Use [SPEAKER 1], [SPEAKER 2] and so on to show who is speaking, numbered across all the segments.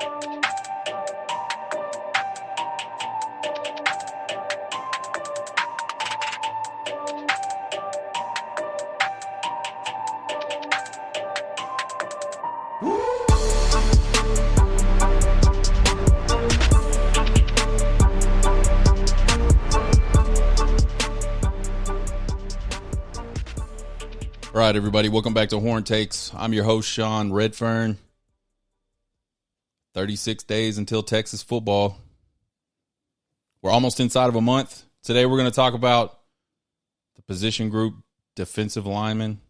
[SPEAKER 1] All right, everybody, welcome back to Horn Takes. I'm your host, Sean Redfern. 36 days until Texas football. We're almost inside of a month. Today, we're going to talk about the position group, defensive linemen.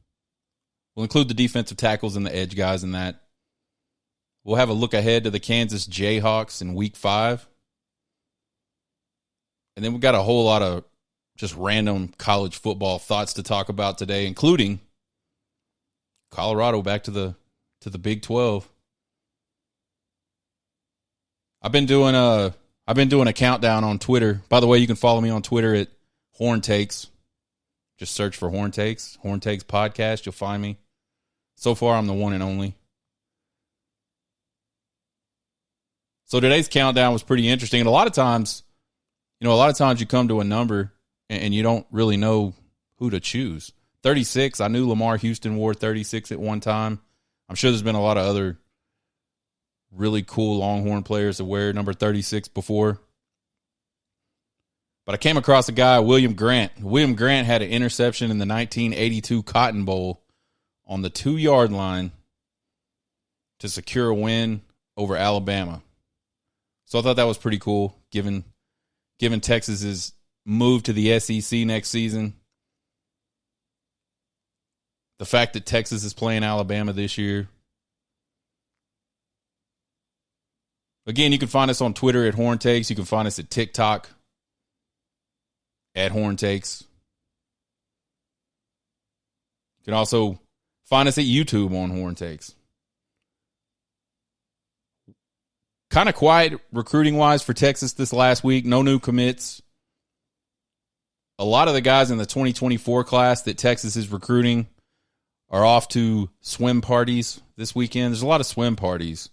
[SPEAKER 1] We'll include the defensive tackles and the edge guys in that. We'll have a look ahead to the Kansas Jayhawks in Week 5. And then we've got a whole lot of just random college football thoughts to talk about today, including Colorado back to the Big 12. I've been doing a countdown on Twitter. By the way, you can follow me on Twitter at Horn Takes. Just search for Horn Takes Podcast. You'll find me. So far, I'm the one and only. So today's countdown was pretty interesting, and a lot of times you come to a number and you don't really know who to choose. 36, I knew Lamar Houston wore 36 at one time. I'm sure there's been a lot of other really cool Longhorn players that wear number 36 before. But I came across a guy, William Grant. William Grant had an interception in the 1982 Cotton Bowl on the 2-yard line to secure a win over Alabama. So I thought that was pretty cool, given Texas's move to the SEC next season. The fact that Texas is playing Alabama this year. Again, you can find us on Twitter at Horn Takes. You can find us at TikTok at Horn Takes. You can also find us at YouTube on Horn Takes. Kind of quiet recruiting-wise for Texas this last week. No new commits. A lot of the guys in the 2024 class that Texas is recruiting are off to swim parties this weekend. There's a lot of swim parties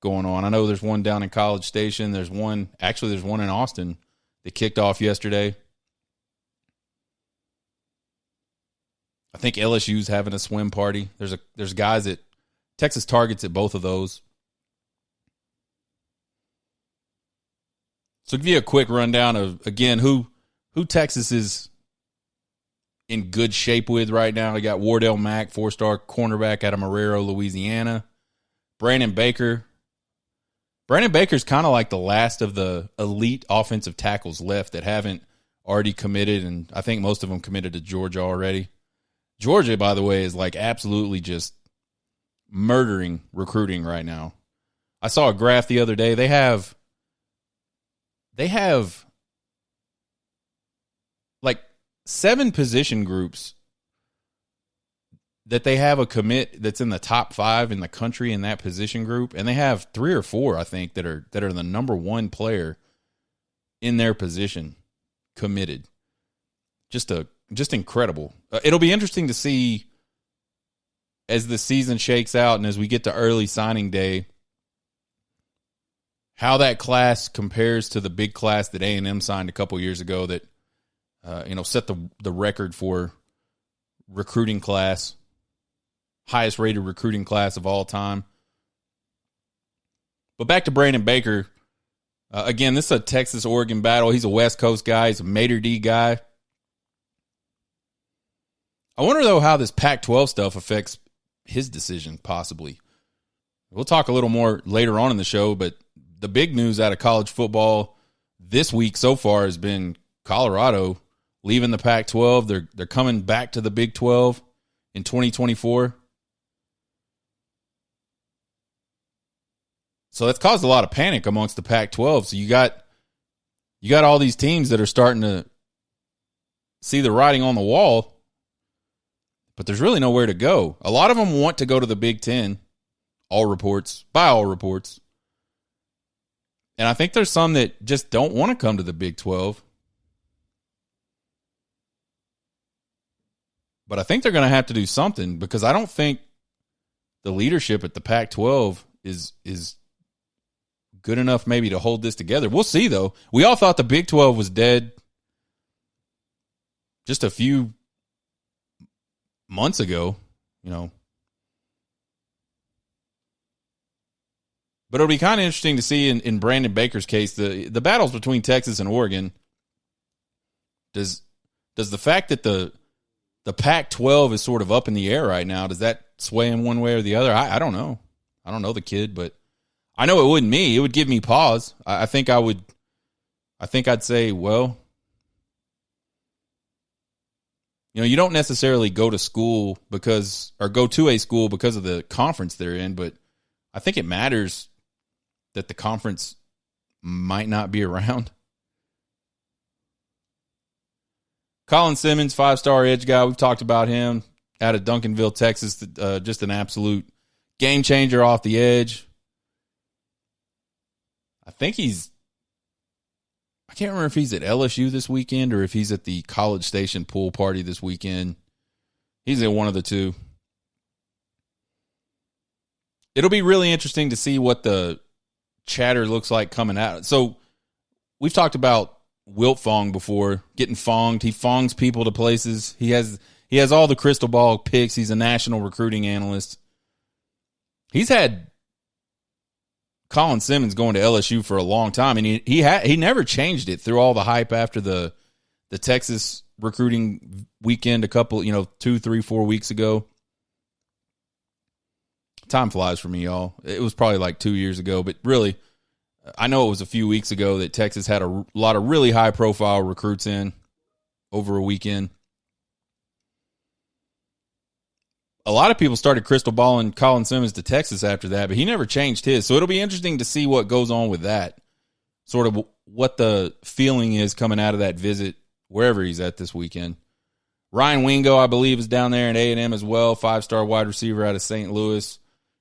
[SPEAKER 1] going on. I know there's one down in College Station. There's one in Austin that kicked off yesterday. I think LSU's having a swim party. There's guys at Texas targets at both of those. So to give you a quick rundown of, again, who Texas is in good shape with right now. We got Wardell Mack, 4-star cornerback out of Marrero, Louisiana. Brandon Baker. Brandon Baker's kind of like the last of the elite offensive tackles left that haven't already committed, and I think most of them committed to Georgia already. Georgia, by the way, is like absolutely just murdering recruiting right now. I saw a graph the other day. They have like 7 position groups that they have a commit that's in the top 5 in the country in that position group, and they have 3 or 4, I think, that are the number 1 player in their position committed. Just incredible. It'll be interesting to see as the season shakes out and as we get to early signing day how that class compares to the big class that A&M signed a couple years ago that set the record for recruiting class, highest rated recruiting class of all time. But back to Brandon Baker. Again, this is a Texas-Oregon battle. He's a West Coast guy. He's a Mater D guy. I wonder, though, how this Pac-12 stuff affects his decision, possibly. We'll talk a little more later on in the show, but the big news out of college football this week so far has been Colorado leaving the Pac-12. They're coming back to the Big 12 in 2024. So that's caused a lot of panic amongst the Pac-12. So you got all these teams that are starting to see the writing on the wall, but there's really nowhere to go. A lot of them want to go to the Big 10, by all reports. And I think there's some that just don't want to come to the Big 12. But I think they're going to have to do something because I don't think the leadership at the Pac-12 is good enough maybe to hold this together. We'll see, though. We all thought the Big 12 was dead just a few months ago, you know. But it'll be kind of interesting to see in Brandon Baker's case, the battles between Texas and Oregon. Does the fact that the Pac-12 is sort of up in the air right now, does that sway him one way or the other? I don't know. I don't know the kid, but I know it wouldn't me. It would give me pause. I think I'd say, well, you know, you don't necessarily go to school go to a school because of the conference they're in, but I think it matters that the conference might not be around. Colin Simmons, 5-star edge guy. We've talked about him out of Duncanville, Texas. Just an absolute game changer off the edge. I can't remember if he's at LSU this weekend or if he's at the College Station pool party this weekend. He's at one of the two. It'll be really interesting to see what the chatter looks like coming out. So we've talked about Wilt Fong before, getting fonged. He fongs people to places. He has all the crystal ball picks. He's a national recruiting analyst. He's had Colin Simmons going to LSU for a long time, and he never changed it through all the hype after the Texas recruiting weekend a couple, 2, 3, 4 weeks ago. Time flies for me, y'all. It was probably like 2 years ago, but really, I know it was a few weeks ago that Texas had a lot of really high-profile recruits in over a weekend. A lot of people started crystal balling Colin Simmons to Texas after that, but he never changed his. So it'll be interesting to see what goes on with that, sort of what the feeling is coming out of that visit, wherever he's at this weekend. Ryan Wingo, I believe, is down there in A&M as well, 5-star wide receiver out of St. Louis.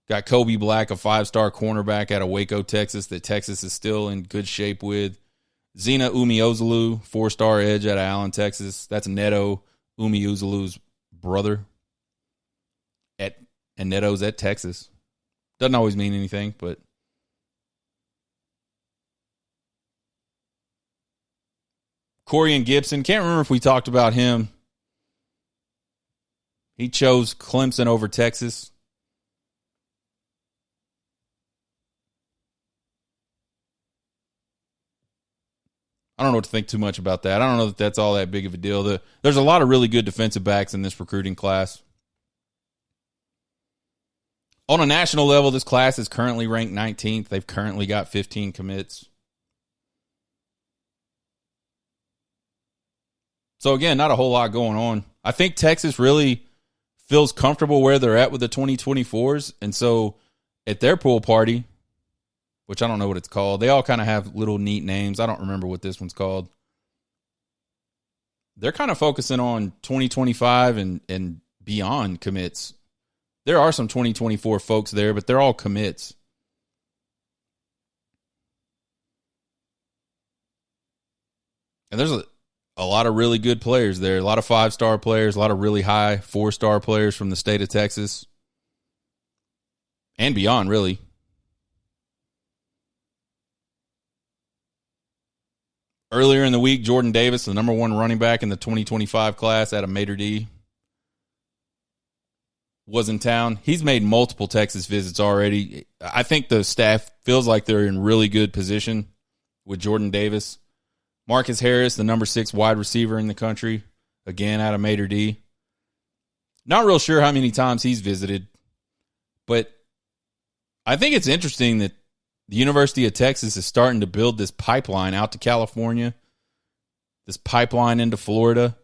[SPEAKER 1] Got Kobe Black, a 5-star cornerback out of Waco, Texas, that Texas is still in good shape with. Zena Umeozulu, 4-star edge out of Allen, Texas. That's Neto Umeozulu's brother. And Neto's at Texas. Doesn't always mean anything, but Corian Gibson, can't remember if we talked about him. He chose Clemson over Texas. I don't know what to think too much about that. I don't know that that's all that big of a deal. There's a lot of really good defensive backs in this recruiting class. On a national level, this class is currently ranked 19th. They've currently got 15 commits. So, again, not a whole lot going on. I think Texas really feels comfortable where they're at with the 2024s. And so, at their pool party, which I don't know what it's called, they all kind of have little neat names. I don't remember what this one's called. They're kind of focusing on 2025 and beyond commits. There are some 2024 folks there, but they're all commits. And there's a lot of really good players there. A lot of 5-star players, a lot of really high 4-star players from the state of Texas. And beyond, really. Earlier in the week, Jordan Davis, the number 1 running back in the 2025 class out of Mater D, was in town. He's made multiple Texas visits already. I think the staff feels like they're in really good position with Jordan Davis. Marcus Harris, the number 6 wide receiver in the country, again out of Mater D. Not real sure how many times he's visited, but I think it's interesting that the University of Texas is starting to build this pipeline out to California, this pipeline into Florida,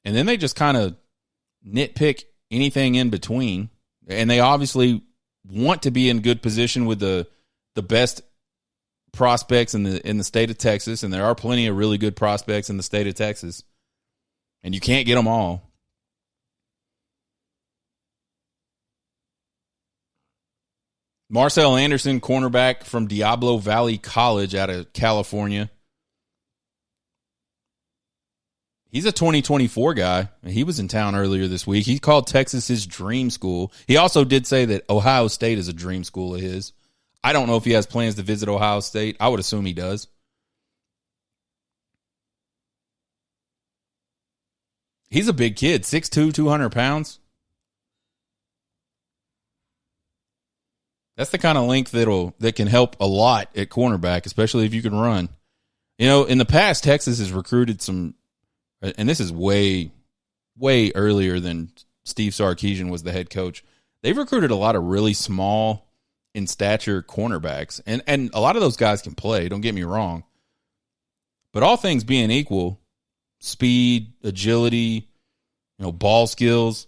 [SPEAKER 1] and then they just kind of nitpick anything in between. And they obviously want to be in good position with the best prospects in the state of Texas, and there are plenty of really good prospects in the state of Texas, and you can't get them all. Marcel Anderson, cornerback from Diablo Valley College out of California. He's a 2024 guy. He was in town earlier this week. He called Texas his dream school. He also did say that Ohio State is a dream school of his. I don't know if he has plans to visit Ohio State. I would assume he does. He's a big kid, 6'2", 200 pounds. That's the kind of length that can help a lot at cornerback, especially if you can run. You know, in the past, Texas has recruited some, and this is way, way earlier than Steve Sarkisian was the head coach. They've recruited a lot of really small in stature cornerbacks, and a lot of those guys can play, don't get me wrong. But all things being equal, speed, agility, ball skills.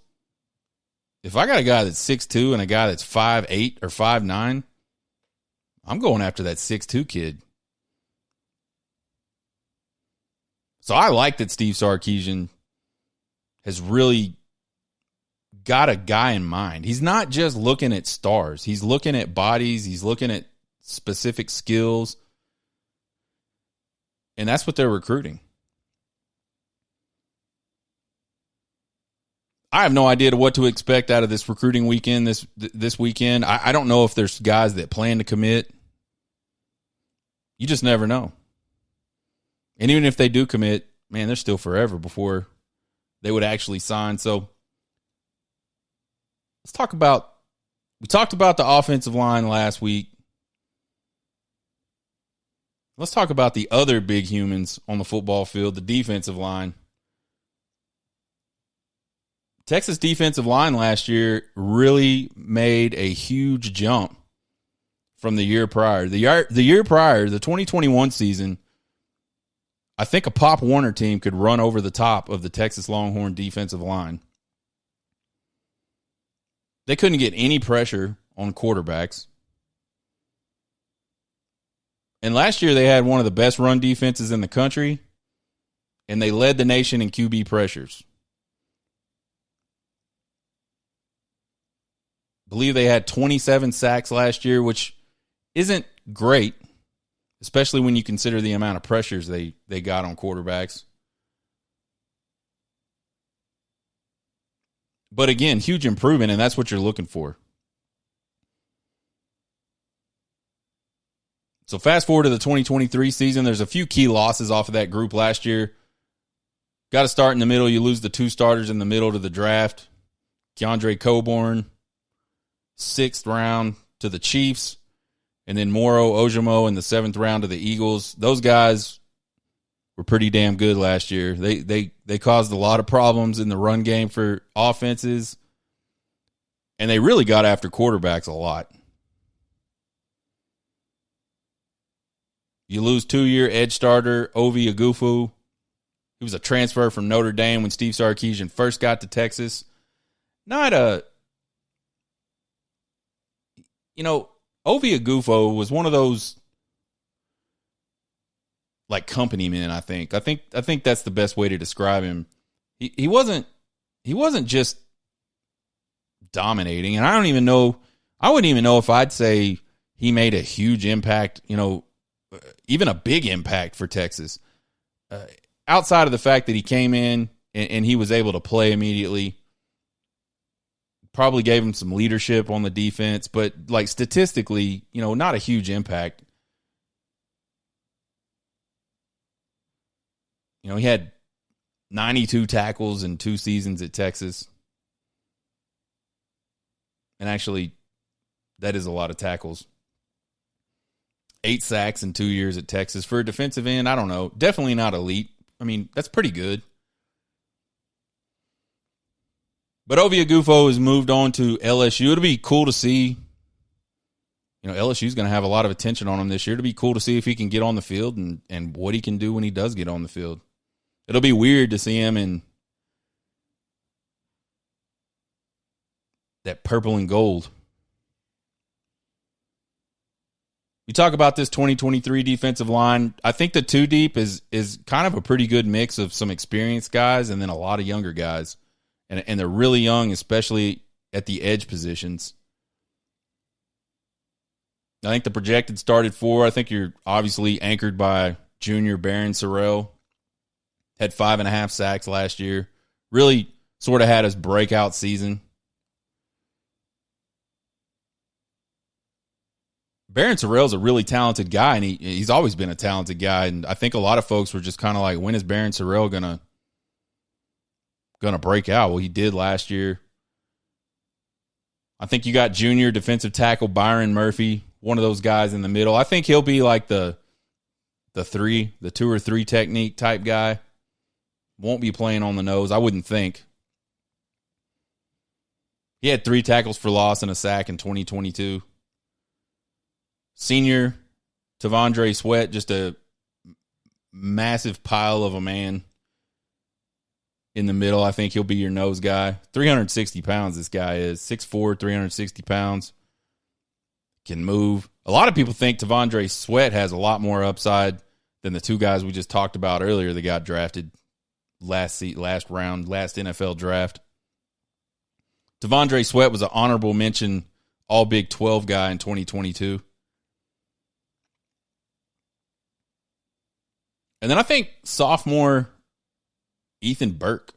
[SPEAKER 1] If I got a guy that's 6'2" and a guy that's 5'8" or 5'9", I'm going after that 6'2" kid. So I like that Steve Sarkisian has really got a guy in mind. He's not just looking at stars. He's looking at bodies. He's looking at specific skills. And that's what they're recruiting. I have no idea what to expect out of this recruiting weekend this weekend. I don't know if there's guys that plan to commit. You just never know. And even if they do commit, man, they're still forever before they would actually sign. So we talked about the offensive line last week. Let's talk about the other big humans on the football field, the defensive line. Texas defensive line last year really made a huge jump from the year prior. The year prior, the 2021 season, I think a Pop Warner team could run over the top of the Texas Longhorn defensive line. They couldn't get any pressure on quarterbacks. And last year they had one of the best run defenses in the country, and they led the nation in QB pressures. I believe they had 27 sacks last year, which isn't great, especially when you consider the amount of pressures they got on quarterbacks. But again, huge improvement, and that's what you're looking for. So fast forward to the 2023 season, there's a few key losses off of that group last year. Got to start in the middle. You lose the two starters in the middle to the draft. Keandre Coburn, 6th round to the Chiefs, and then Moro Ojomo in the 7th round to the Eagles. Those guys were pretty damn good last year. They caused a lot of problems in the run game for offenses, and they really got after quarterbacks a lot. You lose 2-year edge starter Ovi Agufu. He was a transfer from Notre Dame when Steve Sarkisian first got to Texas. Ovi Agufu was one of those like company men, I think. I think that's the best way to describe him. He wasn't just dominating, and I wouldn't even know if I'd say he made a huge impact, even a big impact for Texas. Outside of the fact that he came in and he was able to play immediately, probably gave him some leadership on the defense, but like statistically, not a huge impact. He had 92 tackles in 2 seasons at Texas. And actually, that is a lot of tackles. 8 sacks in 2 years at Texas. For a defensive end, I don't know. Definitely not elite. I mean, that's pretty good. But Ovi Agufu has moved on to LSU. It'll be cool to see. LSU's going to have a lot of attention on him this year. It'll be cool to see if he can get on the field and what he can do when he does get on the field. It'll be weird to see him in that purple and gold. You talk about this 2023 defensive line. I think the 2 deep is kind of a pretty good mix of some experienced guys and then a lot of younger guys. And they're really young, especially at the edge positions. I think the projected started 4. I think you're obviously anchored by junior Barron Sorrell. Had 5.5 sacks last year. Really sort of had his breakout season. Barron Sorrell's a really talented guy, and he's always been a talented guy. And I think a lot of folks were just kind of like, when is Barron Sorrell gonna break out? Well, he did last year. I think you got junior defensive tackle Byron Murphy, one of those guys in the middle. I think he'll be like the 2 or 3 technique type guy. Won't be playing on the nose, I wouldn't think. He had 3 tackles for loss and a sack in 2022. Senior Tavondre Sweat, just a massive pile of a man in the middle. I think he'll be your nose guy. 360 pounds this guy is. 6'4", 360 pounds. Can move. A lot of people think Tavondre Sweat has a lot more upside than the 2 guys we just talked about earlier that got drafted last NFL draft. Tavondre Sweat was an honorable mention All Big 12 guy in 2022. And then I think sophomore Ethan Burke,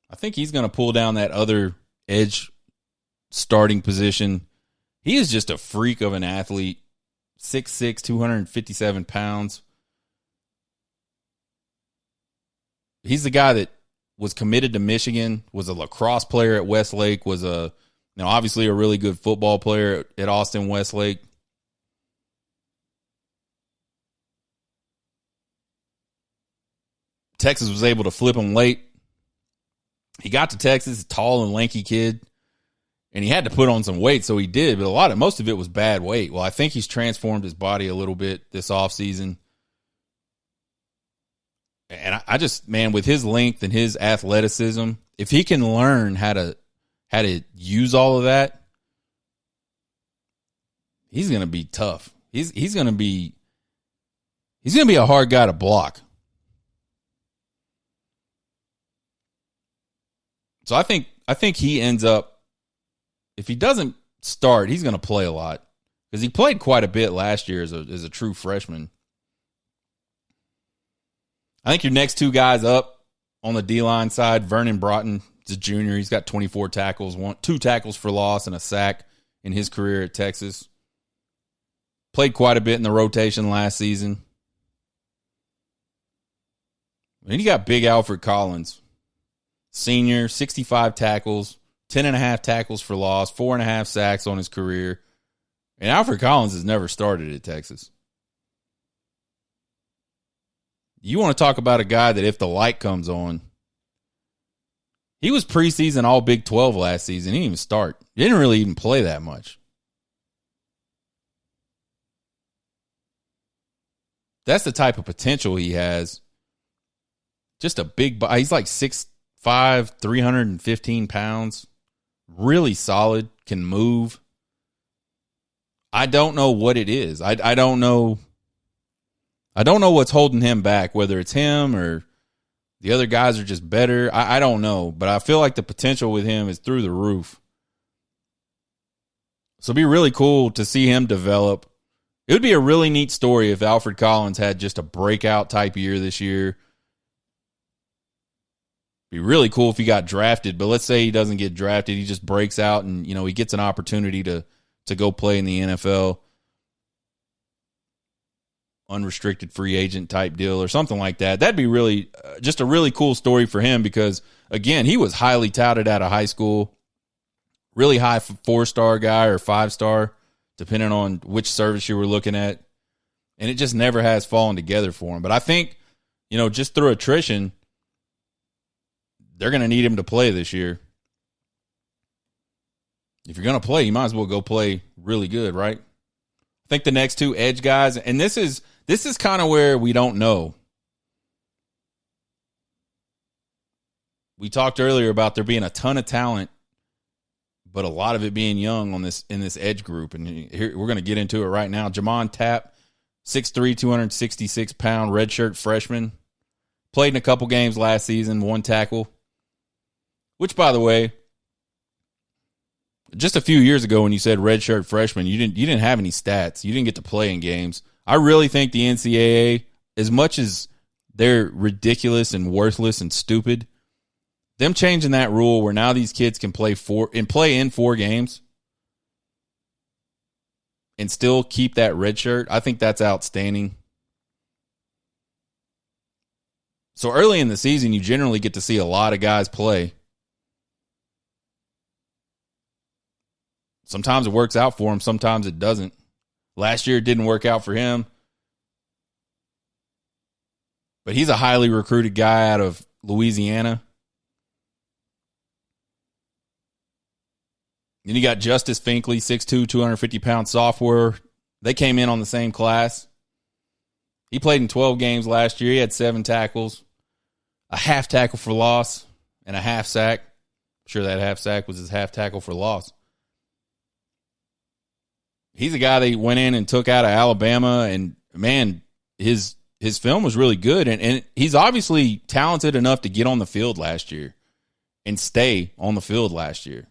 [SPEAKER 1] I think he's going to pull down that other edge starting position. He is just a freak of an athlete. 6'6", 257 pounds. He's the guy that was committed to Michigan, was a lacrosse player at Westlake, was obviously a really good football player at Austin Westlake. Texas was able to flip him late. He got to Texas, tall and lanky kid, and he had to put on some weight, so he did, but most of it was bad weight. Well, I think he's transformed his body a little bit this offseason. And I just, man, with his length and his athleticism, if he can learn how to use all of that, he's going to be tough. He's going to be a hard guy to block. So I think he ends up, if he doesn't start, he's going to play a lot because he played quite a bit last year as a true freshman. I think your next 2 guys up on the D-line side, Vernon Broughton is a junior. He's got 24 tackles, 2 tackles for loss and a sack in his career at Texas. Played quite a bit in the rotation last season. And you got big Alfred Collins. Senior, 65 tackles, 10.5 tackles for loss, 4.5 sacks on his career. And Alfred Collins has never started at Texas. You want to talk about a guy that if the light comes on, he was preseason All Big 12 last season. He didn't even start. He didn't really even play that much. That's the type of potential he has. Just a big body. He's like 6'5", 315 pounds. Really solid. Can move. I don't know what it is. I don't know. I don't know what's holding him back, whether it's him or the other guys are just better. I don't know, but I feel like the potential with him is through the roof. So it'd be really cool to see him develop. It would be a really neat story if Alfred Collins had just a breakout type year this year. Be really cool if he got drafted, but let's say he doesn't get drafted. He just breaks out and, he gets an opportunity to go play in the NFL. Unrestricted free agent type deal or something like that. That'd be really just a really cool story for him because, again, he was highly touted out of high school. Really high 4-star guy or 5-star, depending on which service you were looking at. And it just never has fallen together for him. But I think, just through attrition, they're going to need him to play this year. If you're going to play, you might as well go play really good, right? I think the next 2 edge guys, and this is kind of where we don't know. We talked earlier about there being a ton of talent, but a lot of it being young in this edge group. And here we're going to get into it right now. Jamon Tapp, 6'3", 266-pound redshirt freshman. Played in a couple games last season, 1 tackle. Which, by the way, just a few years ago when you said redshirt freshman, you didn't have any stats. You didn't get to play in games. I really think the NCAA, as much as they're ridiculous and worthless and stupid, them changing that rule where now these kids can play in 4 games and still keep that red shirt, I think that's outstanding. So early in the season, you generally get to see a lot of guys play. Sometimes it works out for him, sometimes it doesn't. Last year it didn't work out for him. But he's a highly recruited guy out of Louisiana. Then you got Justice Finkley, 6'2", 250-pound sophomore. They came in on the same class. He played in 12 games last year. He had 7 tackles, a half tackle for loss, and a half sack. I'm sure that half sack was his half tackle for loss. He's a guy that went in and took out of Alabama, and, man, his film was really good. And he's obviously talented enough to get on the field last year and stay on the field last year.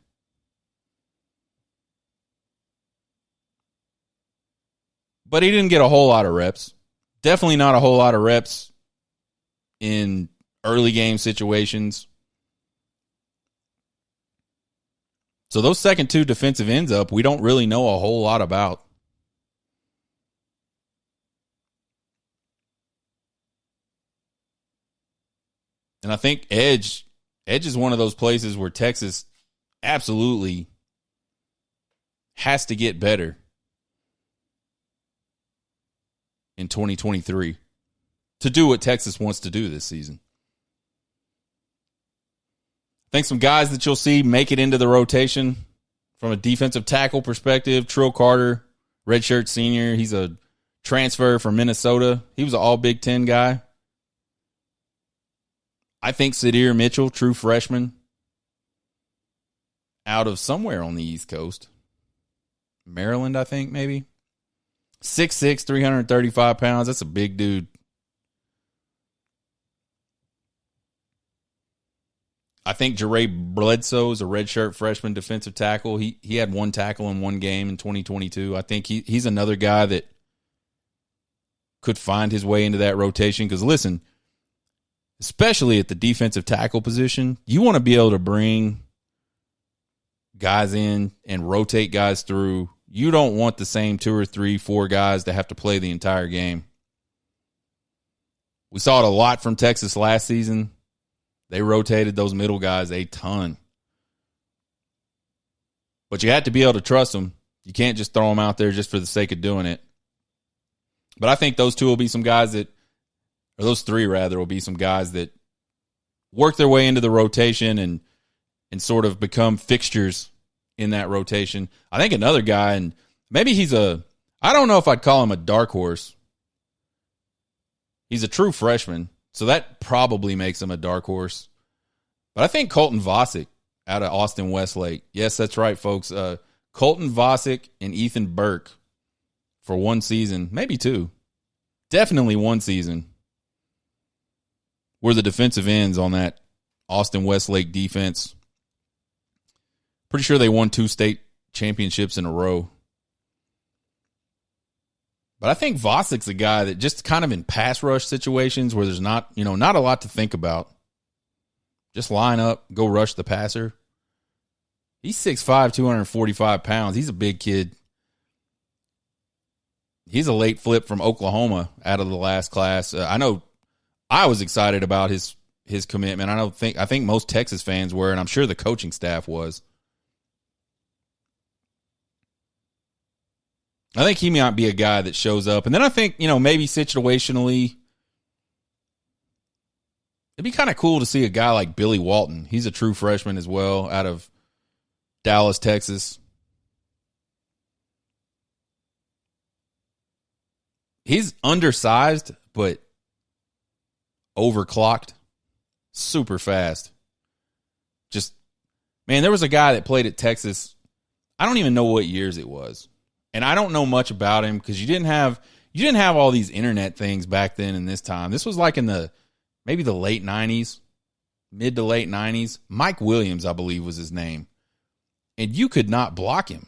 [SPEAKER 1] But he didn't get a whole lot of reps. Definitely not a whole lot of reps in early game situations. So those second 2 defensive ends up, we don't really know a whole lot about. And I think edge is one of those places where Texas absolutely has to get better in 2023 to do what Texas wants to do this season. I think some guys that you'll see make it into the rotation from a defensive tackle perspective. Trill Carter, redshirt senior. He's a transfer from Minnesota. He was an all Big Ten guy. I think Sadir Mitchell, true freshman, out of somewhere on the East Coast. Maryland, I think, maybe. 6'6", 335 pounds. That's a big dude. I think Jeray Bledsoe is a redshirt freshman defensive tackle. He had 1 tackle in 1 game in 2022. I think he's another guy that could find his way into that rotation. Because, listen, especially at the defensive tackle position, you want to be able to bring guys in and rotate guys through. You don't want the same 2 or 3, 4 guys to have to play the entire game. We saw it a lot from Texas last season. They rotated those middle guys a ton. But you have to be able to trust them. You can't just throw them out there just for the sake of doing it. But I think those 2 will be some guys that, or those 3 rather, will be some guys that work their way into the rotation and sort of become fixtures in that rotation. I think another guy, and maybe I don't know if I'd call him a dark horse. He's a true freshman, so that probably makes him a dark horse. But I think Colton Vosick out of Austin Westlake. Yes, that's right, folks. Colton Vosick and Ethan Burke for 1 season, maybe 2. Definitely 1 season were the defensive ends on that Austin Westlake defense. Pretty sure they won 2 state championships in a row. But I think Vosick's a guy that just kind of in pass rush situations where there's not a lot to think about. Just line up, go rush the passer. He's 6'5", 245 pounds. He's a big kid. He's a late flip from Oklahoma out of the last class. I know I was excited about his commitment. I think most Texas fans were, and I'm sure the coaching staff was. I think he might be a guy that shows up. And then I think, maybe situationally, it'd be kind of cool to see a guy like Billy Walton. He's a true freshman as well out of Dallas, Texas. He's undersized, but overclocked. Super fast. Just, man, there was a guy that played at Texas. I don't even know what years it was. And I don't know much about him because you didn't have all these internet things back then in this time. This was like in maybe the late 90s, mid to late 90s. Mike Williams, I believe, was his name. And you could not block him.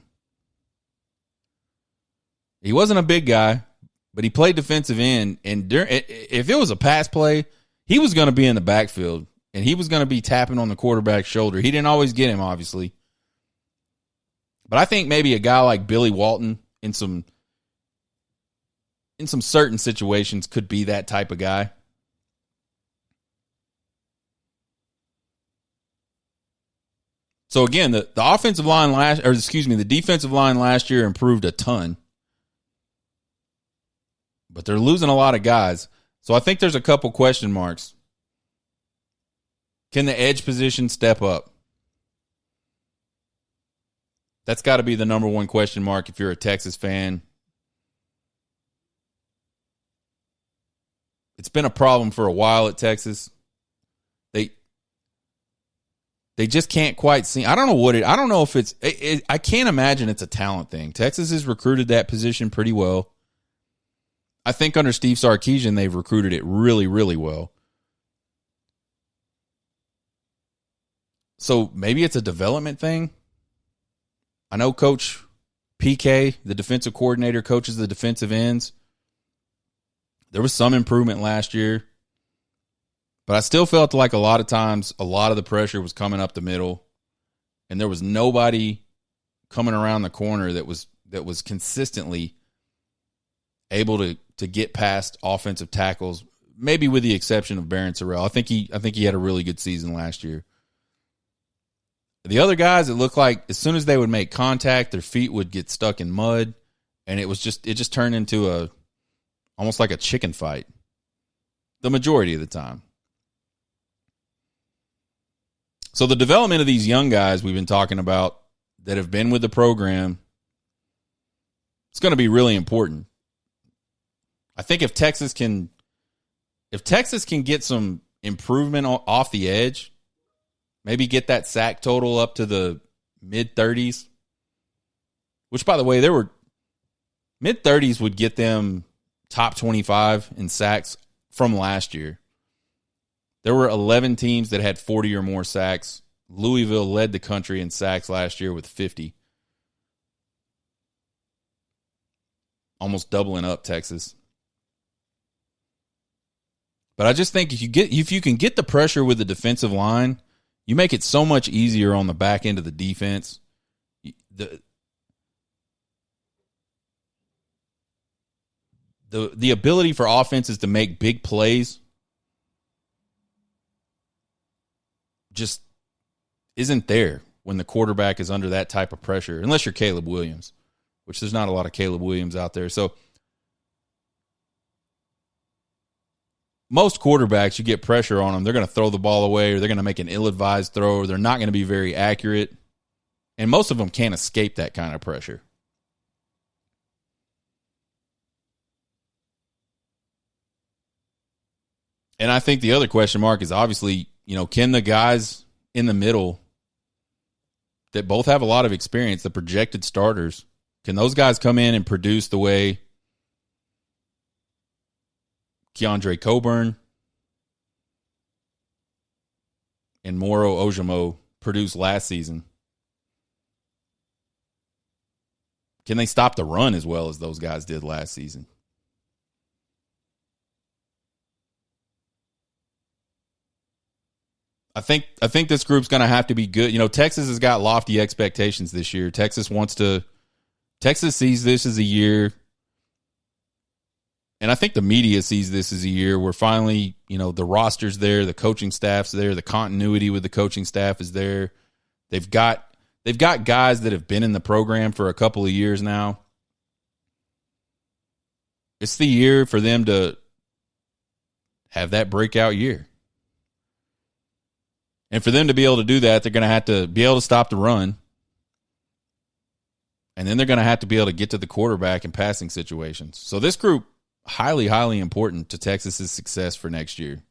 [SPEAKER 1] He wasn't a big guy, but he played defensive end. And if it was a pass play, he was going to be in the backfield. And he was going to be tapping on the quarterback's shoulder. He didn't always get him, obviously. But I think maybe a guy like Billy Walton in some in some certain situations could be that type of guy. So again, the offensive line the defensive line last year improved a ton. But they're losing a lot of guys. So I think there's a couple question marks. Can the edge position step up? That's got to be the number one question mark if you're a Texas fan. It's been a problem for a while at Texas. They just can't quite see. I don't know if it's I can't imagine it's a talent thing. Texas has recruited that position pretty well. I think under Steve Sarkisian, they've recruited it really, really well. So maybe it's a development thing. I know Coach PK, the defensive coordinator, coaches the defensive ends. There was some improvement last year. But I still felt like a lot of times, a lot of the pressure was coming up the middle, and there was nobody coming around the corner that was consistently able to get past offensive tackles. Maybe with the exception of Barron Sorrell. I think he had a really good season last year. The other guys, it looked like as soon as they would make contact, their feet would get stuck in mud, and it just turned into almost like a chicken fight. The majority of the time. So the development of these young guys we've been talking about that have been with the program, it's going to be really important. I think if Texas can get some improvement off the edge, maybe get that sack total up to the mid-30s, which, by the way, mid-30s would get them top 25 in sacks from last year. There were 11 teams that had 40 or more sacks. Louisville led the country in sacks last year with 50. Almost doubling up Texas. But I just think if you can get the pressure with the defensive line, you make it so much easier on the back end of the defense. The ability for offenses to make big plays just isn't there when the quarterback is under that type of pressure, unless you're Caleb Williams, which there's not a lot of Caleb Williams out there. So most quarterbacks, you get pressure on them, they're going to throw the ball away, or they're going to make an ill-advised throw, or they're not going to be very accurate. And most of them can't escape that kind of pressure. And I think the other question mark is obviously, can the guys in the middle that both have a lot of experience, the projected starters, can those guys come in and produce the way Keandre Coburn and Moro Ojomo produced last season? Can they stop the run as well as those guys did last season? I think this group's going to have to be good. Texas has got lofty expectations this year. Texas sees this as a year, and I think the media sees this as a year where finally, the roster's there, the coaching staff's there, the continuity with the coaching staff is there. They've got guys that have been in the program for a couple of years now. It's the year for them to have that breakout year. And for them to be able to do that, they're going to have to be able to stop the run. And then they're going to have to be able to get to the quarterback in passing situations. So this group, highly, highly important to Texas's success for next year.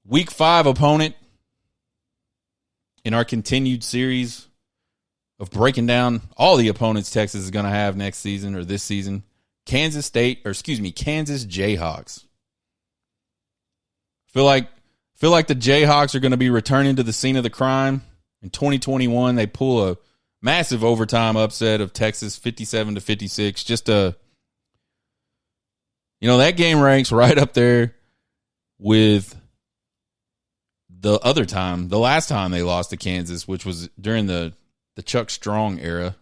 [SPEAKER 1] Week 5 opponent in our continued series of breaking down all the opponents Texas is going to have next season or this season. Kansas Jayhawks. Feel like the Jayhawks are going to be returning to the scene of the crime. In 2021, they pull a massive overtime upset of Texas, 57-56. Just that game ranks right up there with the last time they lost to Kansas, which was during the Chuck Strong era.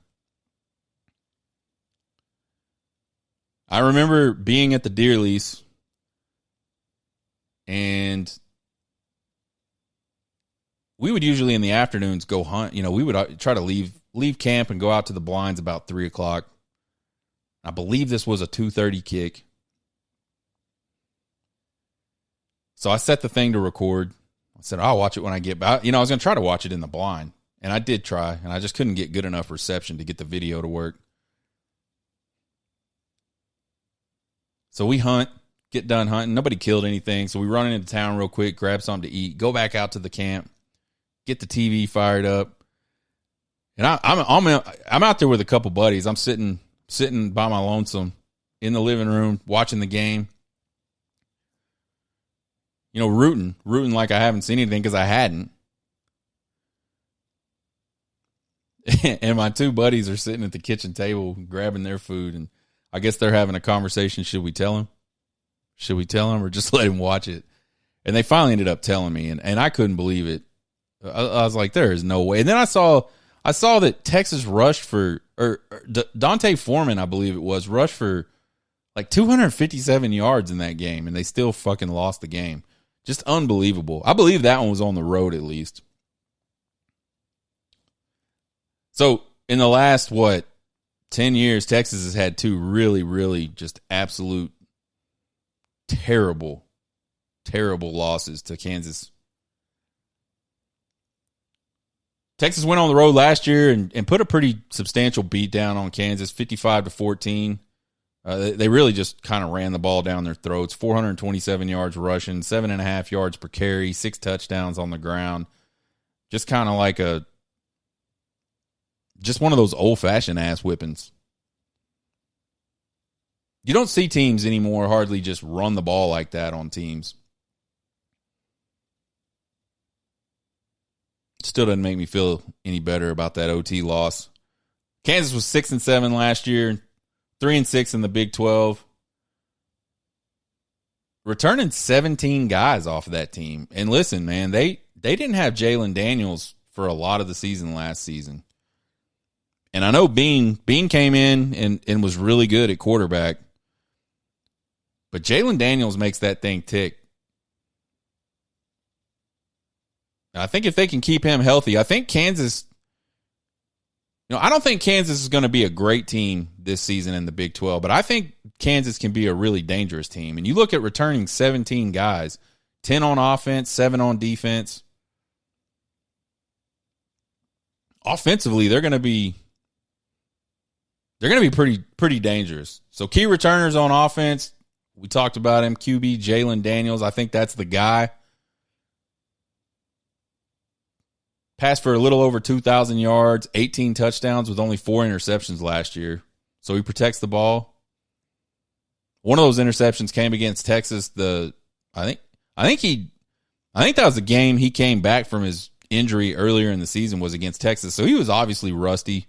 [SPEAKER 1] I remember being at the deer lease, and we would usually in the afternoons go hunt. You know, we would try to leave camp and go out to the blinds about 3 o'clock. I believe this was a 2:30 kick. So I set the thing to record. I said, I'll watch it when I get back. You know, I was going to try to watch it in the blind. And I did try, and I just couldn't get good enough reception to get the video to work. So we hunt, get done hunting. Nobody killed anything. So we run into town real quick, grab something to eat, go back out to the camp, get the TV fired up. And I'm out there with a couple buddies. I'm sitting by my lonesome in the living room watching the game. You know, rooting like I haven't seen anything because I hadn't. And my two buddies are sitting at the kitchen table grabbing their food, and I guess they're having a conversation. Should we tell them? Should we tell them or just let him watch it? And they finally ended up telling me, and I couldn't believe it. I was like, there is no way. And then I saw that Texas rushed for, or Dante Foreman, I believe it was, rushed for like 257 yards in that game, and they still fucking lost the game. Just unbelievable. I believe that one was on the road at least. So in the last, 10 years, Texas has had two really, really just absolute terrible losses to Kansas. Texas went on the road last year and put a pretty substantial beat down on Kansas, 55-14. They really just kind of ran the ball down their throats. 427 yards rushing, 7.5 yards per carry, 6 touchdowns on the ground. Just kind of like just one of those old-fashioned ass whippings. You don't see teams anymore hardly just run the ball like that on teams. Still doesn't make me feel any better about that OT loss. Kansas was 6-7 last year, 3-6 in the Big 12. Returning 17 guys off of that team. And listen, man, they didn't have Jalen Daniels for a lot of the season last season. And I know Bean came in and was really good at quarterback. But Jalen Daniels makes that thing tick. I think if they can keep him healthy, I think Kansas, I don't think Kansas is going to be a great team this season in the Big 12, but I think Kansas can be a really dangerous team. And you look at returning 17 guys, 10 on offense, 7 on defense. Offensively, they're going to be pretty dangerous. So key returners on offense, we talked about him, QB Jalen Daniels. I think that's the guy. Passed for a little over 2,000 yards, 18 touchdowns with only 4 interceptions last year. So he protects the ball. One of those interceptions came against Texas. I think that was the game he came back from his injury earlier in the season was against Texas. So he was obviously rusty.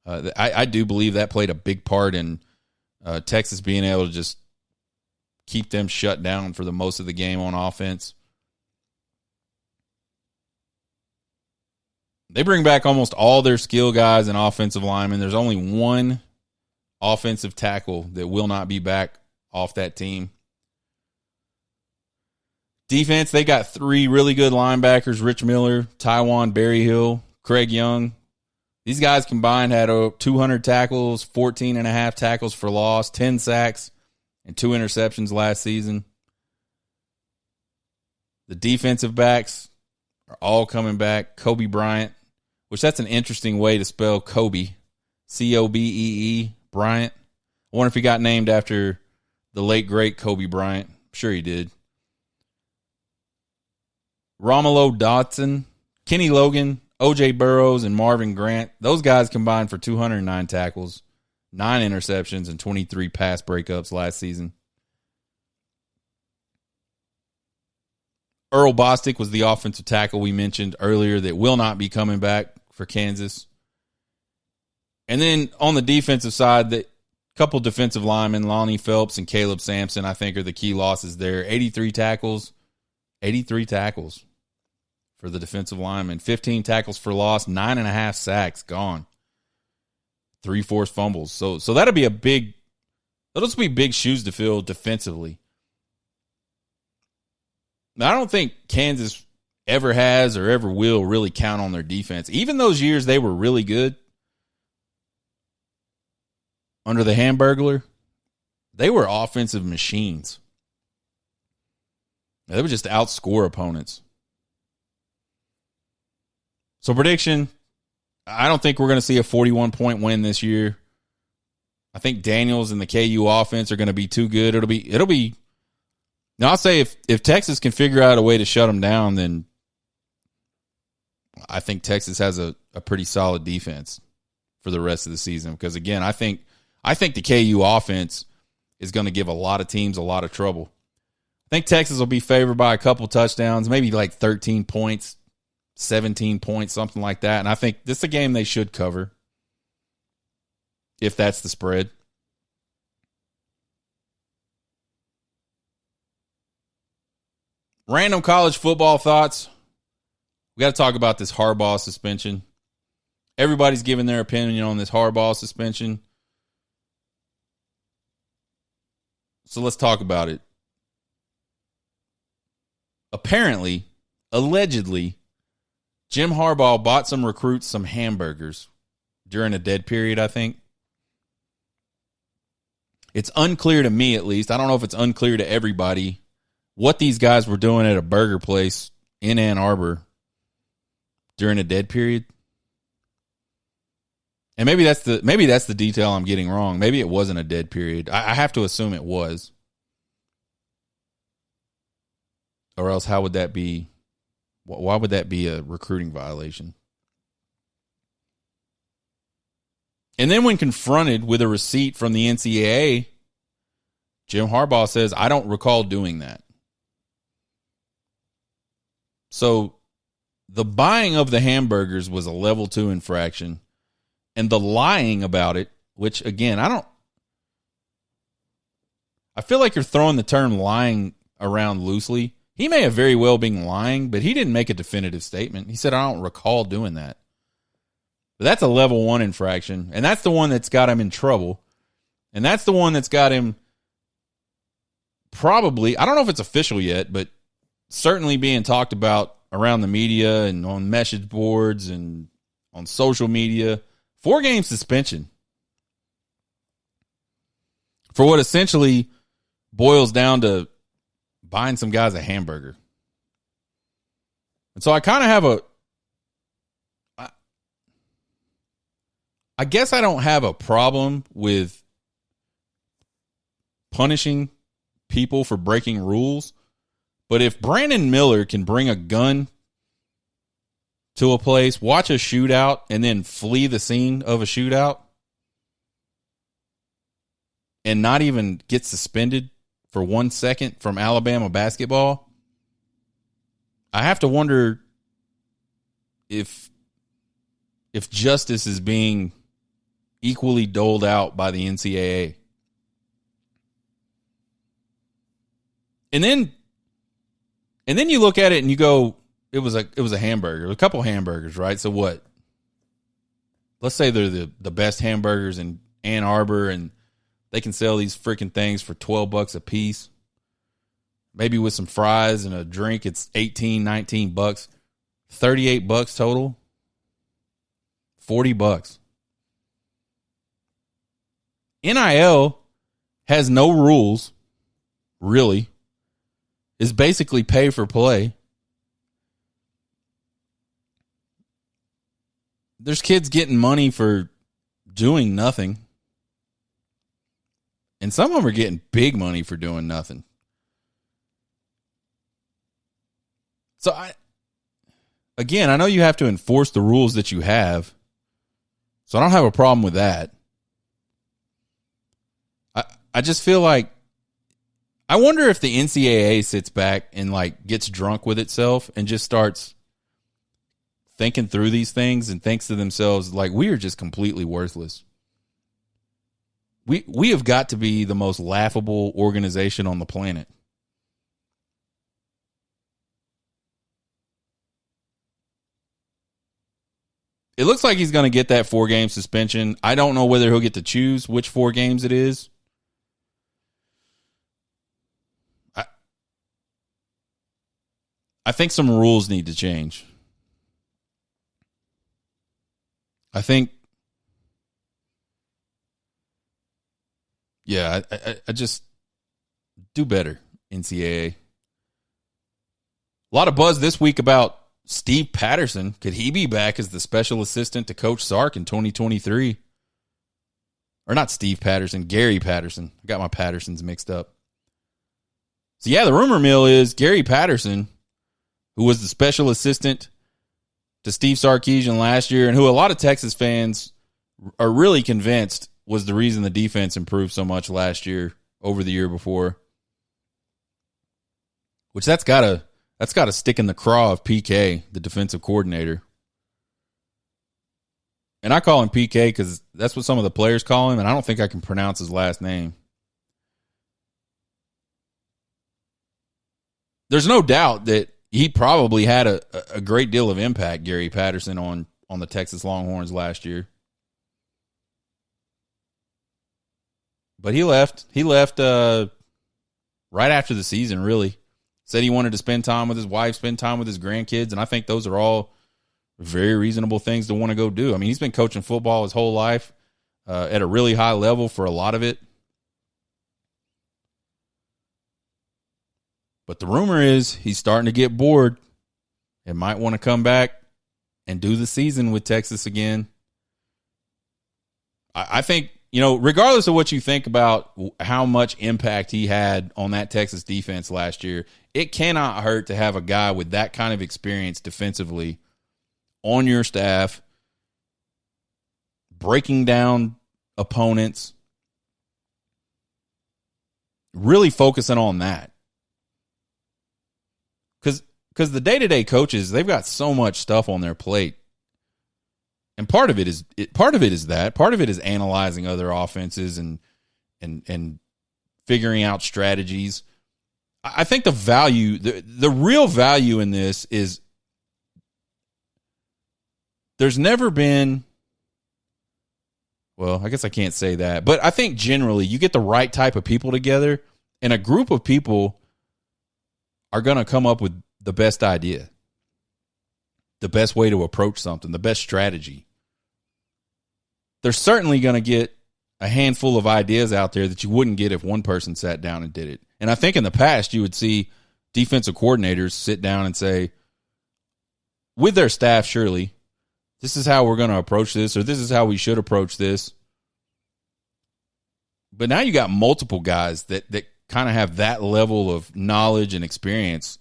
[SPEAKER 1] I do believe that played a big part in Texas being able to just keep them shut down for the most of the game on offense. They bring back almost all their skill guys and offensive linemen. There's only one offensive tackle that will not be back off that team. Defense, they got 3 really good linebackers, Rich Miller, Tywan Berryhill, Craig Young. These guys combined had 200 tackles, 14.5 tackles for loss, 10 sacks, and 2 interceptions last season. The defensive backs are all coming back. Kobe Bryant, which that's an interesting way to spell Kobe, Cobee, Bryant. I wonder if he got named after the late, great Kobe Bryant. I'm sure he did. Romulo Dotson, Kenny Logan, O.J. Burrows, and Marvin Grant. Those guys combined for 209 tackles, 9 interceptions, and 23 pass breakups last season. Earl Bostic was the offensive tackle we mentioned earlier that will not be coming back for Kansas. And then on the defensive side, the couple defensive linemen, Lonnie Phelps and Caleb Sampson, I think are the key losses there. 83 tackles for the defensive linemen. 15 tackles for loss, 9.5 sacks, gone. 3 forced fumbles. So that'll be a big Those will be big shoes to fill defensively. Now, I don't think Kansas ever has or ever will really count on their defense. Even those years they were really good under the Hamburglar, they were offensive machines. They would just outscore opponents. So prediction, I don't think we're going to see a 41-point win this year. I think Daniels and the KU offense are going to be too good. It'll be. Now I'll say if Texas can figure out a way to shut them down, then I think Texas has a pretty solid defense for the rest of the season. Because again, I think the KU offense is going to give a lot of teams a lot of trouble. I think Texas will be favored by a couple touchdowns, maybe like 13 points, 17 points, something like that. And I think this is a game they should cover if that's the spread. Random college football thoughts. We got to talk about this Harbaugh suspension. Everybody's giving their opinion on this Harbaugh suspension. So let's talk about it. Apparently, allegedly, Jim Harbaugh bought some recruits some hamburgers during a dead period, I think. It's unclear to me, at least. I don't know if it's unclear to everybody what these guys were doing at a burger place in Ann Arbor during a dead period. And maybe that's the detail I'm getting wrong. Maybe it wasn't a dead period. I have to assume it was. Or else how would that be? Why would that be a recruiting violation? And then when confronted with a receipt from the NCAA, Jim Harbaugh says, I don't recall doing that. So the buying of the hamburgers was a level 2 infraction. And the lying about it, which again, I feel like you're throwing the term lying around loosely. He may have very well been lying, but he didn't make a definitive statement. He said, I don't recall doing that. But that's a level 1 infraction. And that's the one that's got him in trouble. And that's the one that's got him probably, I don't know if it's official yet, but certainly being talked about around the media and on message boards and on social media. 4-game suspension for what essentially boils down to buying some guys a hamburger. And so I kind of have I guess I don't have a problem with punishing people for breaking rules. But if Brandon Miller can bring a gun to a place, watch a shootout, and then flee the scene of a shootout and not even get suspended for 1 second from Alabama basketball, I have to wonder if justice is being equally doled out by the NCAA. And then you look at it and you go, it was a hamburger, a couple hamburgers, right? So what? Let's say they're the best hamburgers in Ann Arbor and they can sell these freaking things for $12 a piece. Maybe with some fries and a drink, it's $18, $19, $38 total, $40. NIL has no rules, really. Is basically pay for play. There's kids getting money for doing nothing. And some of them are getting big money for doing nothing. So I know you have to enforce the rules that you have. So I don't have a problem with that. I just feel like I wonder if the NCAA sits back and like gets drunk with itself and just starts thinking through these things and thinks to themselves, like, we are just completely worthless. We have got to be the most laughable organization on the planet. It looks like he's going to get that 4-game suspension. I don't know whether he'll get to choose which 4 games it is. I think some rules need to change. I think, I just do better, NCAA. A lot of buzz this week about Steve Patterson. Could he be back as the special assistant to Coach Sark in 2023? Or not Steve Patterson, Gary Patterson. I got my Pattersons mixed up. So, the rumor mill is Gary Patterson, who was the special assistant to Steve Sarkisian last year and who a lot of Texas fans are really convinced was the reason the defense improved so much last year over the year before. Which that's got to stick in the craw of PK, the defensive coordinator. And I call him PK because that's what some of the players call him, and I don't think I can pronounce his last name. There's no doubt that he probably had a great deal of impact, Gary Patterson, on the Texas Longhorns last year. But he left. He left right after the season, really. Said he wanted to spend time with his wife, spend time with his grandkids, and I think those are all very reasonable things to want to go do. I mean, he's been coaching football his whole life at a really high level for a lot of it. But the rumor is he's starting to get bored and might want to come back and do the season with Texas again. I think, regardless of what you think about how much impact he had on that Texas defense last year, it cannot hurt to have a guy with that kind of experience defensively on your staff, breaking down opponents, really focusing on that. Because the day-to-day coaches, they've got so much stuff on their plate. And part of it is that. Part of it is analyzing other offenses and figuring out strategies. I think the value, the real value in this is there's never been, well, I guess I can't say that, but I think generally you get the right type of people together and a group of people are going to come up with the best idea, the best way to approach something, the best strategy. They're certainly going to get a handful of ideas out there that you wouldn't get if one person sat down and did it. And I think in the past you would see defensive coordinators sit down and say, with their staff, surely, this is how we're going to approach this, or this is how we should approach this. But now you got multiple guys that kind of have that level of knowledge and experience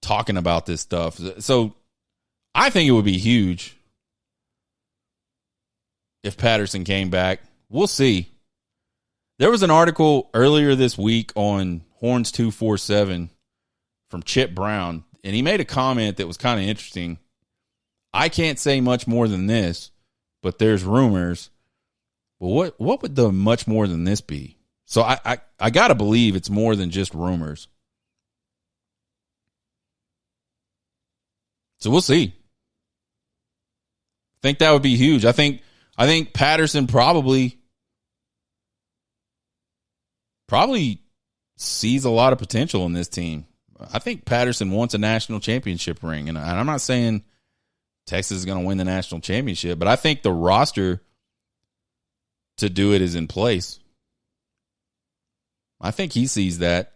[SPEAKER 1] talking about this stuff. So I think it would be huge if Patterson came back. We'll see. There was an article earlier this week on Horns 247 from Chip Brown, and he made a comment that was kind of interesting. I can't say much more than this, but there's rumors. Well, what would the much more than this be? So I got to believe it's more than just rumors. So we'll see. I think that would be huge. I think Patterson probably sees a lot of potential in this team. I think Patterson wants a national championship ring, and I'm not saying Texas is going to win the national championship, but I think the roster to do it is in place. I think he sees that.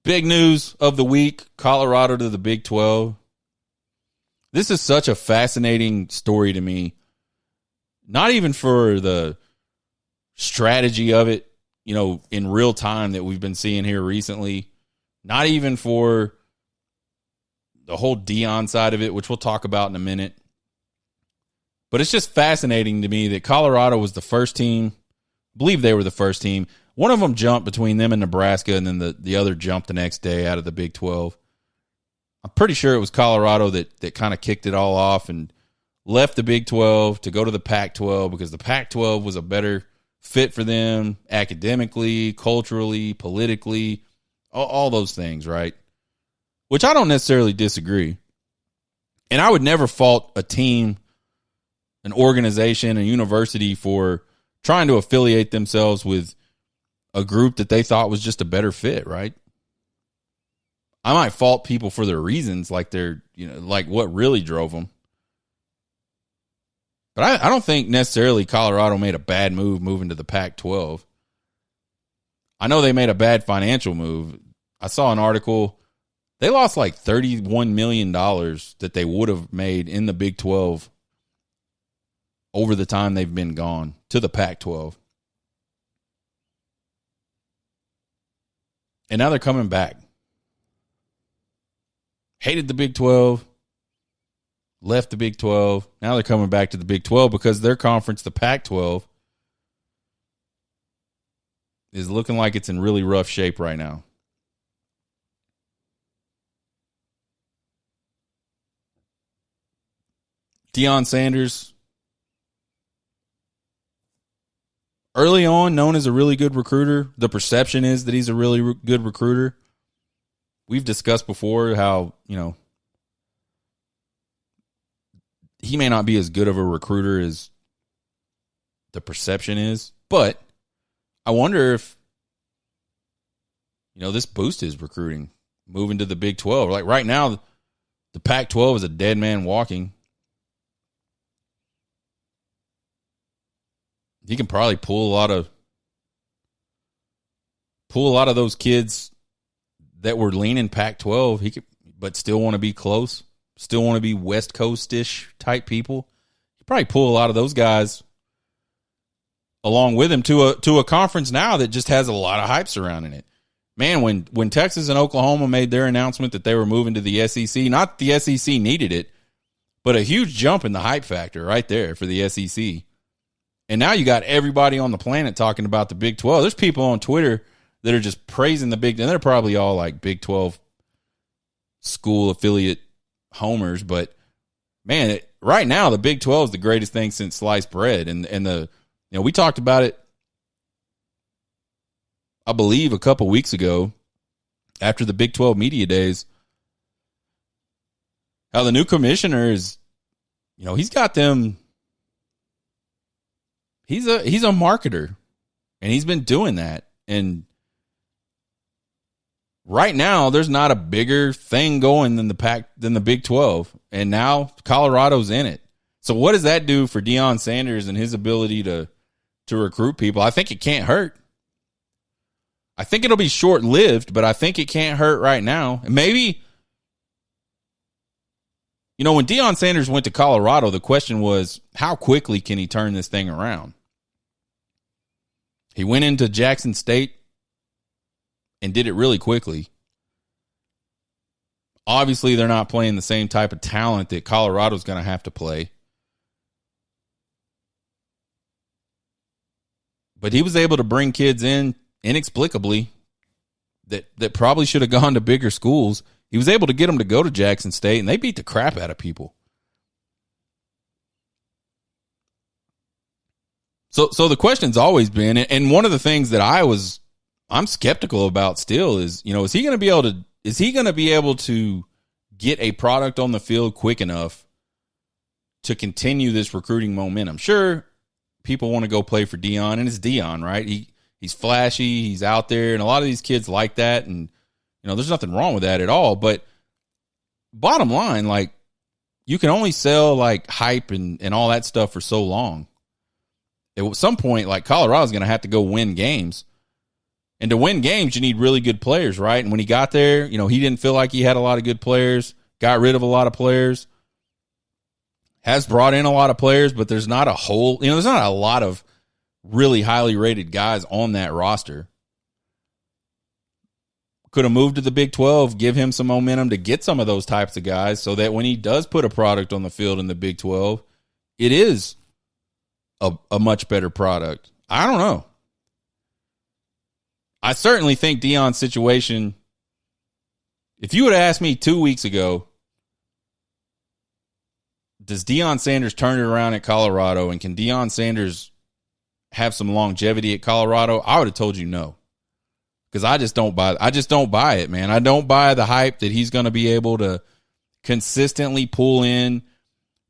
[SPEAKER 1] Big news of the week, Colorado to the Big 12. This is such a fascinating story to me. Not even for the strategy of it, in real time that we've been seeing here recently. Not even for the whole Deion side of it, which we'll talk about in a minute. But it's just fascinating to me that Colorado was the first team. I believe they were the first team. One of them jumped between them and Nebraska, and then the other jumped the next day out of the Big 12. I'm pretty sure it was Colorado that kind of kicked it all off and left the Big 12 to go to the Pac-12 because the Pac-12 was a better fit for them academically, culturally, politically, all those things, right? Which I don't necessarily disagree. And I would never fault a team, an organization, a university for trying to affiliate themselves with a group that they thought was just a better fit, right? I might fault people for their reasons, like like what really drove them. But I don't think necessarily Colorado made a bad move moving to the Pac-12. I know they made a bad financial move. I saw an article. They lost like $31 million that they would have made in the Big 12 over the time they've been gone to the Pac-12. And now they're coming back. Hated the Big 12. Left the Big 12. Now they're coming back to the Big 12 because their conference, the Pac-12, is looking like it's in really rough shape right now. Deion Sanders, early on known as a really good recruiter. The perception is that he's a really good recruiter. We've discussed before how, he may not be as good of a recruiter as the perception is, but I wonder if, this boosts his recruiting, moving to the Big 12. Like right now, the Pac-12 is a dead man walking. He can probably pull a lot of those kids that were leaning Pac-12. But still want to be close, still want to be West Coast-ish type people. He probably pull a lot of those guys along with him to a conference now that just has a lot of hype surrounding it. Man, when Texas and Oklahoma made their announcement that they were moving to the SEC, not the SEC needed it, but a huge jump in the hype factor right there for the SEC. And now you got everybody on the planet talking about the Big 12. There's people on Twitter that are just praising the Big 12. And they're probably all like Big 12 school affiliate homers. But, man, right now the Big 12 is the greatest thing since sliced bread. And we talked about it, I believe, a couple weeks ago after the Big 12 media days, how the new commissioner is, he's got them. He's a marketer, and he's been doing that. And right now, there's not a bigger thing going than the Big 12, and now Colorado's in it. So what does that do for Deion Sanders and his ability to recruit people? I think it can't hurt. I think it'll be short-lived, but I think it can't hurt right now. And maybe, when Deion Sanders went to Colorado, the question was, how quickly can he turn this thing around? He went into Jackson State and did it really quickly. Obviously, they're not playing the same type of talent that Colorado's going to have to play. But he was able to bring kids in inexplicably that probably should have gone to bigger schools. He was able to get them to go to Jackson State, and they beat the crap out of people. So the question's always been, and one of the things that I'm skeptical about still is, is he going to be able to get a product on the field quick enough to continue this recruiting momentum? Sure, people want to go play for Deion, and it's Deion, right? He's flashy, he's out there, and a lot of these kids like that, and there's nothing wrong with that at all. But bottom line, like, you can only sell like hype and all that stuff for so long. At some point, like, Colorado's going to have to go win games. And to win games, you need really good players, right? And when he got there, he didn't feel like he had a lot of good players, got rid of a lot of players, has brought in a lot of players, but there's not there's not a lot of really highly rated guys on that roster. Could have moved to the Big 12, give him some momentum to get some of those types of guys so that when he does put a product on the field in the Big 12, it is a much better product. I don't know. I certainly think Deion's situation, if you would have asked me 2 weeks ago, does Deion Sanders turn it around at Colorado, and can Deion Sanders have some longevity at Colorado? I would have told you no. Because I just don't buy it, man. I don't buy the hype that he's going to be able to consistently pull in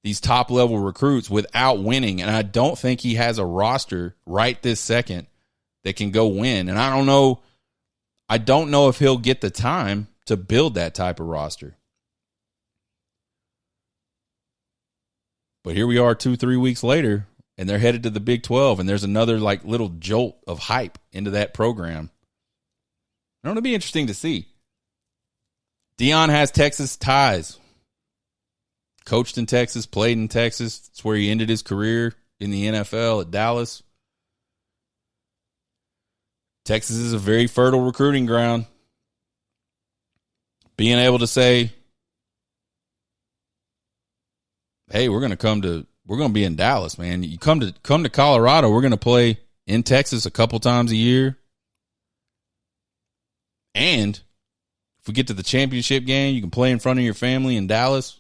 [SPEAKER 1] these top-level recruits without winning. And I don't think he has a roster right this second that can go win. And I don't know if he'll get the time to build that type of roster. But here we are 2-3 weeks later, and they're headed to the Big 12, and there's another like little jolt of hype into that program. It'll be interesting to see. Deion has Texas ties. Coached in Texas, played in Texas. It's where he ended his career in the NFL at Dallas. Texas is a very fertile recruiting ground. Being able to say, hey, we're going to be in Dallas, man. You come to Colorado, we're going to play in Texas a couple times a year. And if we get to the championship game, you can play in front of your family in Dallas.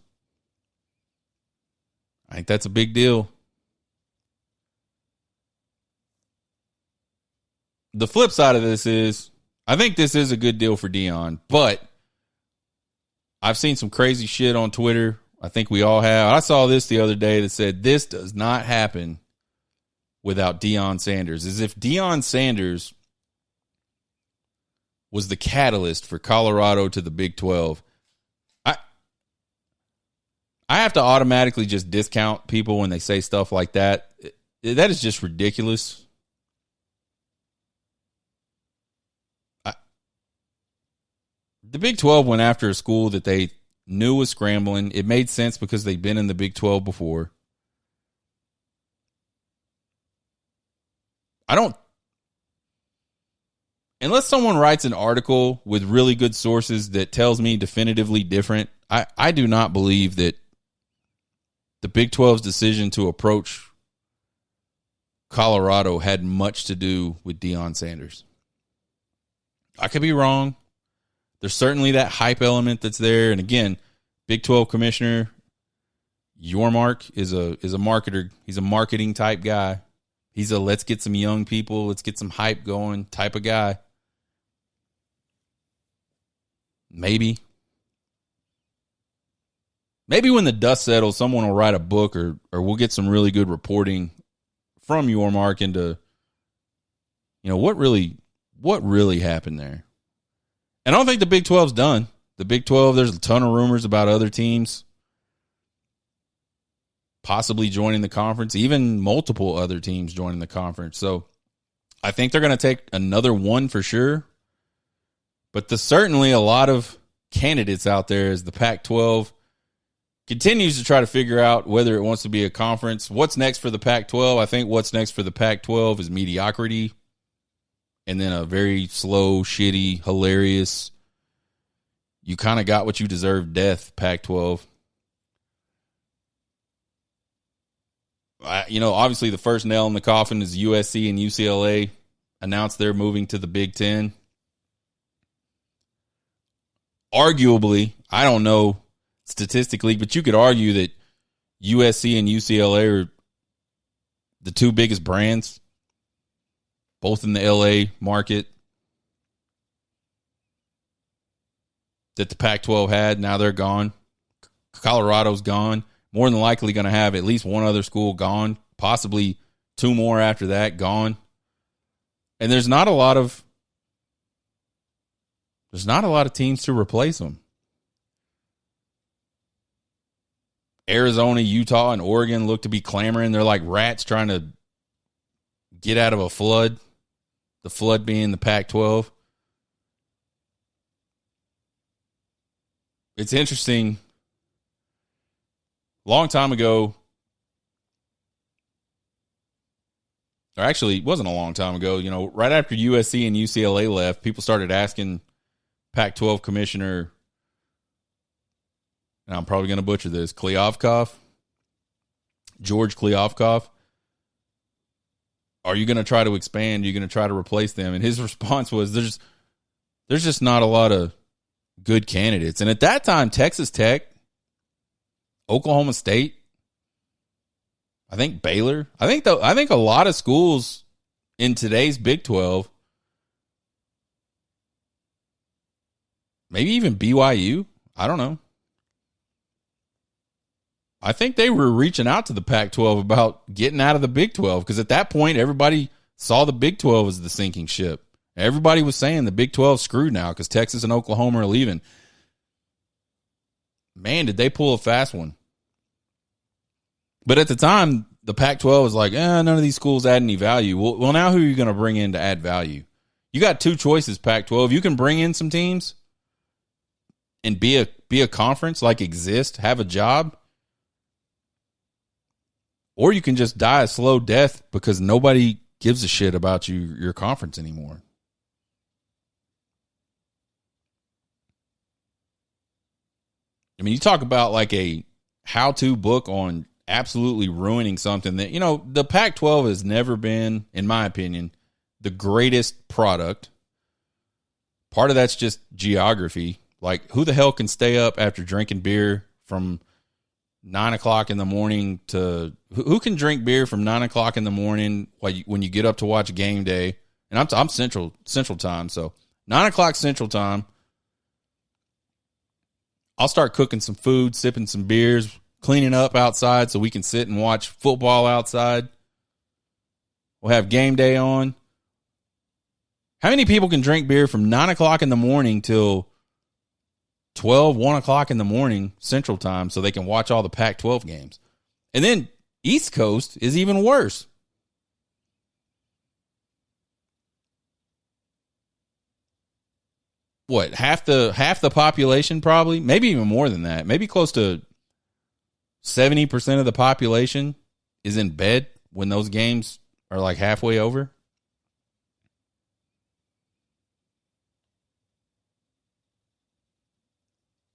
[SPEAKER 1] I think that's a big deal. The flip side of this is, I think this is a good deal for Deion, but I've seen some crazy shit on Twitter. I think we all have. I saw this the other day that said this does not happen without Deion Sanders. As if Deion Sanders was the catalyst for Colorado to the Big 12. I have to automatically just discount people when they say stuff like that. That is just ridiculous. The Big 12 went after a school that they knew was scrambling. It made sense because they'd been in the Big 12 before. Unless someone writes an article with really good sources that tells me definitively different, I do not believe that the Big 12's decision to approach Colorado had much to do with Deion Sanders. I could be wrong. There's certainly that hype element that's there. And again, Big 12 commissioner Yormark is a marketer. He's a marketing type guy. He's a let's get some young people, let's get some hype going type of guy. Maybe when the dust settles, someone will write a book or we'll get some really good reporting from Yormark into, what really happened there. And I don't think the Big 12's done. The Big 12, there's a ton of rumors about other teams possibly joining the conference, even multiple other teams joining the conference. So I think they're going to take another one for sure. But there's certainly a lot of candidates out there as the Pac-12 continues to try to figure out whether it wants to be a conference. What's next for the Pac-12? I think what's next for the Pac-12 is mediocrity. And then a very slow, shitty, hilarious, you kind of got what you deserve death, Pac-12. Obviously the first nail in the coffin is USC and UCLA announced they're moving to the Big Ten. Arguably, I don't know statistically, but you could argue that USC and UCLA are the two biggest brands, both in the LA market, that the Pac-12 had. Now they're gone. Colorado's gone. More than likely going to have at least one other school gone, possibly two more after that gone. And there's not a lot of teams to replace them. Arizona, Utah, and Oregon look to be clamoring. They're like rats trying to get out of a flood. The flood being the Pac-12. It's interesting. Long time ago, or actually it wasn't a long time ago, right after USC and UCLA left, people started asking Pac-12 commissioner, and I'm probably going to butcher this, George Kliavkoff, are you going to try to expand? Are you going to try to replace them? And his response was, there's just not a lot of good candidates. And at that time, Texas Tech, Oklahoma State, I think Baylor, I think a lot of schools in today's Big 12, maybe even BYU, I don't know. I think they were reaching out to the Pac-12 about getting out of the Big 12 because at that point, everybody saw the Big 12 as the sinking ship. Everybody was saying the Big 12 is screwed now because Texas and Oklahoma are leaving. Man, did they pull a fast one. But at the time, the Pac-12 was like, none of these schools add any value. Well, now who are you going to bring in to add value? You got two choices, Pac-12. You can bring in some teams and be a conference, like exist, have a job. Or you can just die a slow death because nobody gives a shit about your conference anymore. I mean, you talk about like a how-to book on absolutely ruining something that, the Pac-12 has never been, in my opinion, the greatest product. Part of that's just geography. Like, who the hell can stay up after drinking beer from 9 o'clock in the morning to who can drink beer from 9 o'clock in the morning when you get up to watch game day? And I'm central time. So 9 o'clock central time, I'll start cooking some food, sipping some beers, cleaning up outside so we can sit and watch football outside. We'll have game day on. How many people can drink beer from 9 o'clock in the morning till 1 o'clock in the morning Central Time so they can watch all the Pac-12 games? And then East Coast is even worse. What, half the population probably? Maybe even more than that. Maybe close to 70% of the population is in bed when those games are like halfway over.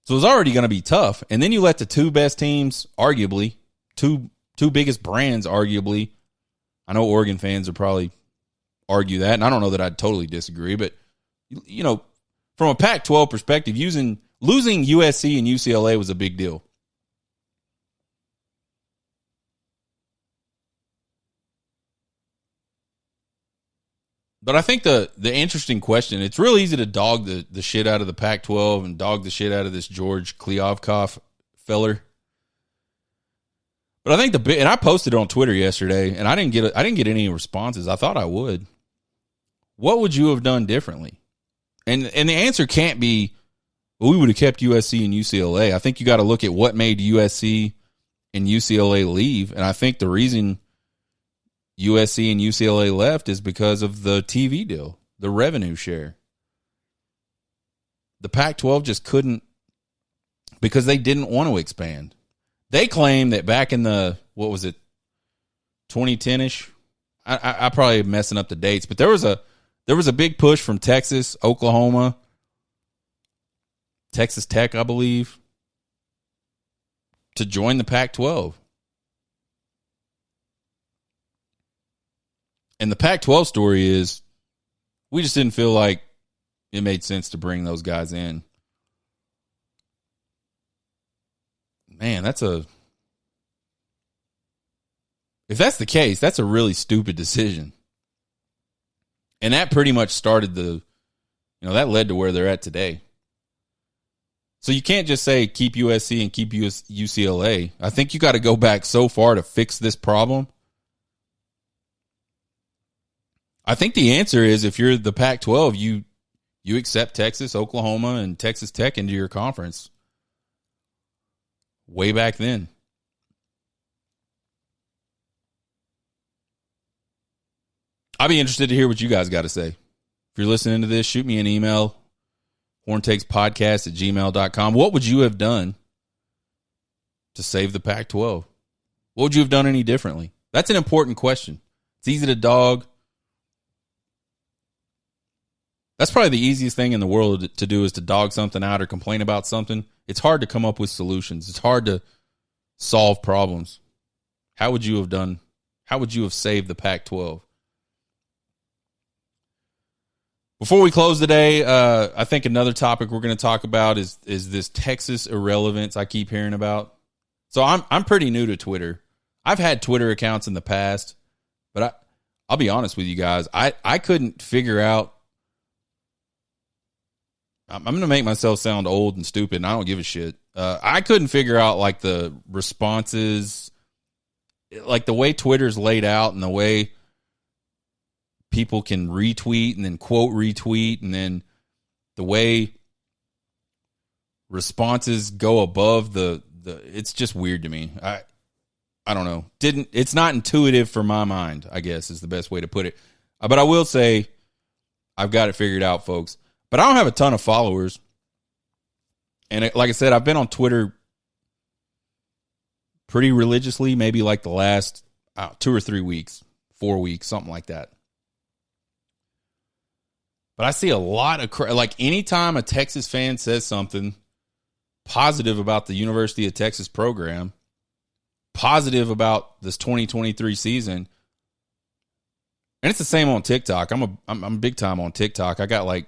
[SPEAKER 1] So it's already going to be tough. And then you let the two best teams, arguably, two biggest brands, arguably. I know Oregon fans would probably argue that, and I don't know that I'd totally disagree, but, from a Pac-12 perspective, losing USC and UCLA was a big deal. But I think the interesting question, it's real easy to dog the shit out of the Pac-12 and dog the shit out of this George Kliavkoff feller. But I think and I posted it on Twitter yesterday, and I didn't get any responses. I thought I would. What would you have done differently? And the answer can't be, well, we would have kept USC and UCLA. I think you got to look at what made USC and UCLA leave, and I think the reason USC and UCLA left is because of the TV deal, the revenue share. The Pac-12 just couldn't, because they didn't want to expand. They claim that back in the, 2010-ish? I probably am messing up the dates, but there was a big push from Texas, Oklahoma, Texas Tech, I believe, to join the Pac-12. And the Pac-12 story is we just didn't feel like it made sense to bring those guys in. Man, if that's the case, that's a really stupid decision. And that pretty much started that led to where they're at today. So you can't just say keep USC and keep UCLA. I think you got to go back so far to fix this problem. I think the answer is, if you're the Pac-12, you accept Texas, Oklahoma, and Texas Tech into your conference. Way back then. I'd be interested to hear what you guys got to say. If you're listening to this, shoot me an email, horntakespodcast@gmail.com. What would you have done to save the Pac-12? What would you have done any differently? That's an important question. It's easy to dog. That's probably the easiest thing in the world to do, is to dog something out or complain about something. It's hard to come up with solutions. It's hard to solve problems. How would you have done? How would you have saved the Pac-12? Before we close today, I think another topic we're going to talk about is this Texas irrelevance I keep hearing about. So I'm pretty new to Twitter. I've had Twitter accounts in the past, but I'll be honest with you guys. I couldn't figure out. I'm going to make myself sound old and stupid, and I don't give a shit. I couldn't figure out, like, the responses, like the way Twitter's laid out and the way people can retweet and then quote retweet, and then the way responses go above the it's just weird to me. I don't know. It's not intuitive for my mind, I guess is the best way to put it. But I will say I've got it figured out, folks. But I don't have a ton of followers. And like I said, I've been on Twitter pretty religiously, maybe like the last 2 or 3 weeks, 4 weeks, something like that. But I see a lot of like anytime a Texas fan says something positive about the University of Texas program, positive about this 2023 season, and it's the same on TikTok. I'm big time on TikTok. I got like,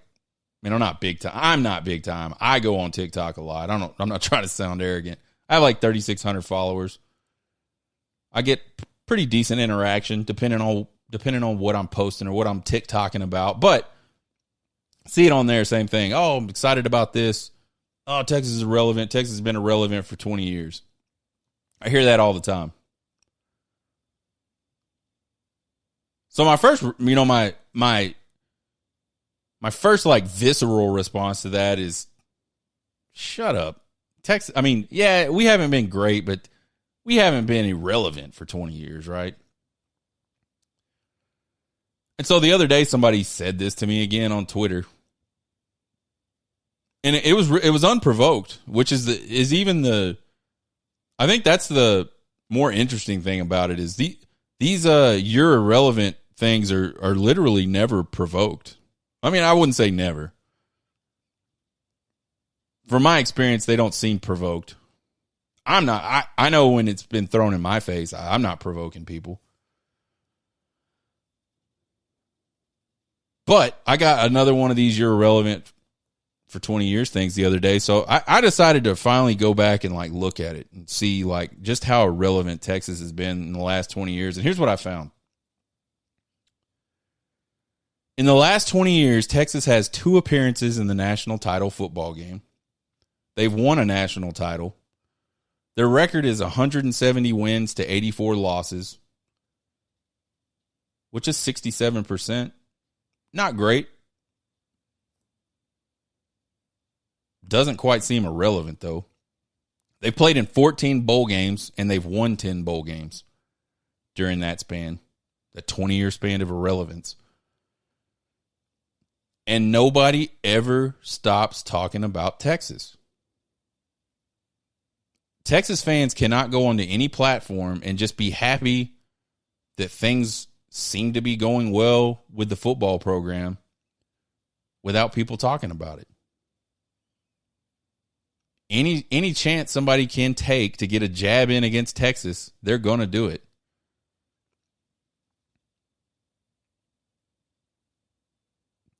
[SPEAKER 1] I'm not big time. I'm not big time. I go on TikTok a lot. I'm not trying to sound arrogant. I have like 3,600 followers. I get pretty decent interaction depending on what I'm posting or what I'm TikToking about. But see it on there, same thing. Oh, I'm excited about this. Oh, Texas is irrelevant. Texas has been irrelevant for 20 years. I hear that all the time. So my first, my first like visceral response to that is, shut up. Texas, I mean, yeah, we haven't been great, but we haven't been irrelevant for 20 years, right? And so the other day, somebody said this to me again on Twitter, and it was unprovoked, which is I think that's the more interesting thing about it is these you're irrelevant things are literally never provoked. I mean, I wouldn't say never. From my experience, they don't seem provoked. I'm not. I know when it's been thrown in my face, I'm not provoking people. But I got another one of these you're irrelevant for 20 years things the other day. So I decided to finally go back and like look at it and see like just how irrelevant Texas has been in the last 20 years. And here's what I found. In the last 20 years, Texas has 2 appearances in the national title football game. They've won a national title. Their record is 170 wins to 84 losses, which is 67%. Not great. Doesn't quite seem irrelevant, though. They've played in 14 bowl games, and they've won 10 bowl games during that span, that 20-year span of irrelevance. And nobody ever stops talking about Texas. Texas fans cannot go onto any platform and just be happy that things seem to be going well with the football program without people talking about it. Any chance somebody can take to get a jab in against Texas, they're going to do it.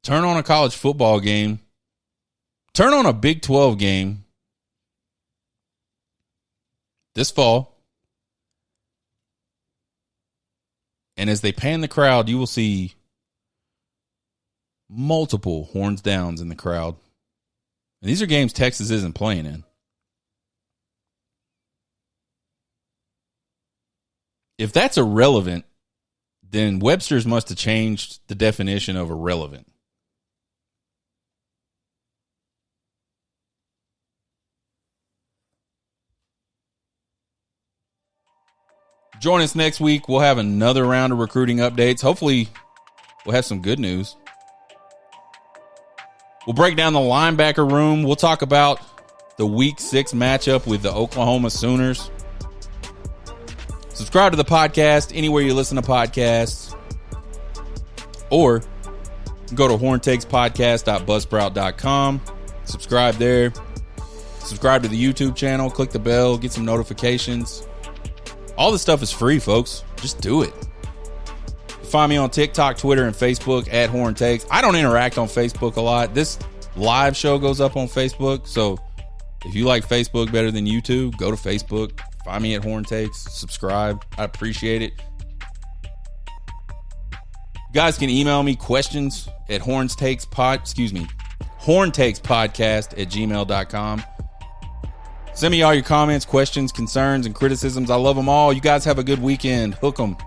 [SPEAKER 1] Turn on a college football game. Turn on a Big 12 game this fall. And as they pan the crowd, you will see multiple horns downs in the crowd. And these are games Texas isn't playing in. If that's irrelevant, then Webster's must have changed the definition of irrelevant. Join us next week. We'll have another round of recruiting updates. Hopefully, we'll have some good news. We'll break down the linebacker room. We'll talk about the Week 6 matchup with the Oklahoma Sooners. Subscribe to the podcast anywhere you listen to podcasts. Or go to horntakespodcast.buzzsprout.com. Subscribe there. Subscribe to the YouTube channel. Click the bell. Get some notifications. All this stuff is free, folks. Just do it. Find me on TikTok, Twitter, and Facebook at Horn Takes. I don't interact on Facebook a lot. This live show goes up on Facebook. So if you like Facebook better than YouTube, go to Facebook. Find me at Horn Takes. Subscribe. I appreciate it. You guys can email me questions at horntakespodcast at gmail.com. Send me all your comments, questions, concerns, and criticisms. I love them all. You guys have a good weekend. Hook 'em.